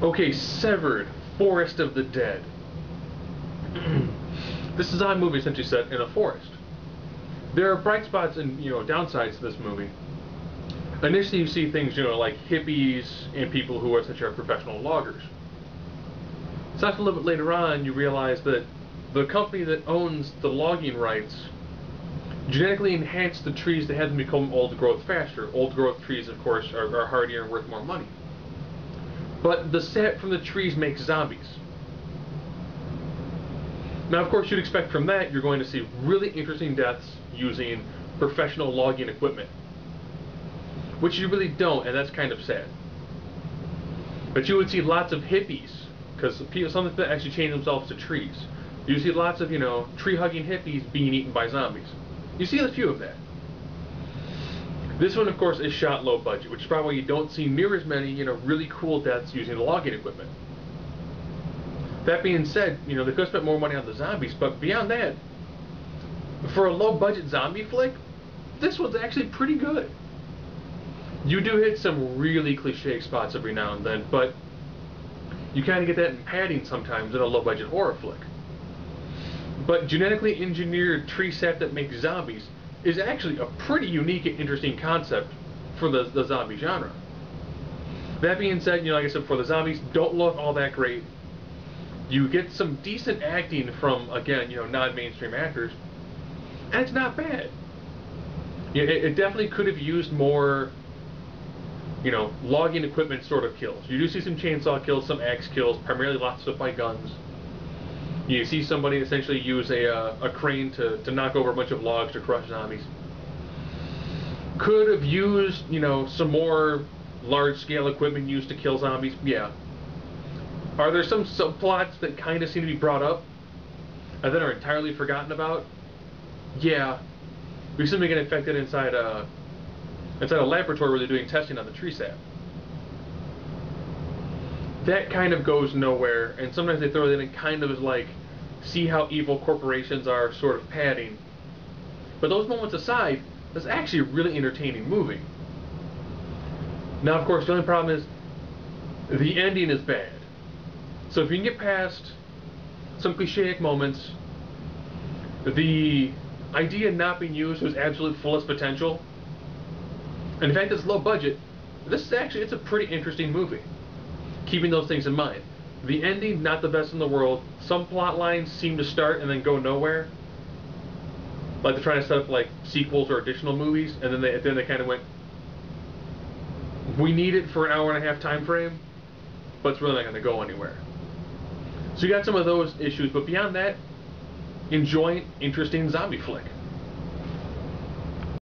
Okay, Severed, Forest of the Dead. This is a movie essentially set in a forest. There are bright spots and downsides to this movie. Initially, you see things like hippies and people who are essentially professional loggers. So after a little bit later on, you realize that the company that owns the logging rights genetically enhanced the trees to have them become old growth faster. Old growth trees, of course, are hardier and worth more money. But the sap from the trees makes zombies. Now, of course, you'd expect from that you're going to see really interesting deaths using professional logging equipment. Which you really don't, and that's kind of sad. But you would see lots of hippies, because some of them actually change themselves to trees. You see lots of, tree-hugging hippies being eaten by zombies. You see a few of that. This one, of course, is shot low budget, which is probably why you don't see near as many, really cool deaths using the logging equipment. That being said, they could have spent more money on the zombies, but beyond that, for a low-budget zombie flick, this one's actually pretty good. You do hit some really cliche spots every now and then, but you kind of get that in padding sometimes in a low-budget horror flick. But genetically engineered tree sap that makes zombies is actually a pretty unique and interesting concept for the zombie genre. That being said, like I said before, the zombies don't look all that great. You get some decent acting from, again, non-mainstream actors, and it's not bad. It definitely could have used more, logging equipment sort of kills. You do see some chainsaw kills, some axe kills, primarily lots of stuff by guns. You see somebody essentially use a crane to knock over a bunch of logs to crush zombies. Could have used, some more large-scale equipment used to kill zombies? Yeah. Are there some subplots that kind of seem to be brought up and then are entirely forgotten about? Yeah. We seem to get infected inside a laboratory where they're doing testing on the tree sap. That kind of goes nowhere, and sometimes they throw it in kind of as like, see how evil corporations are sort of padding. But those moments aside, it's actually a really entertaining movie. Now, of course, the only problem is the ending is bad. So if you can get past some clichéic moments, the idea not being used was absolute fullest potential, and in fact it's low budget, this is actually, it's a pretty interesting movie. Keeping those things in mind. The ending, not the best in the world. Some plot lines seem to start and then go nowhere. Like they're trying to set up like sequels or additional movies, and then they kind of went, we need it for an hour and a half time frame, but it's really not going to go anywhere. So you got some of those issues, but beyond that, enjoy an interesting zombie flick.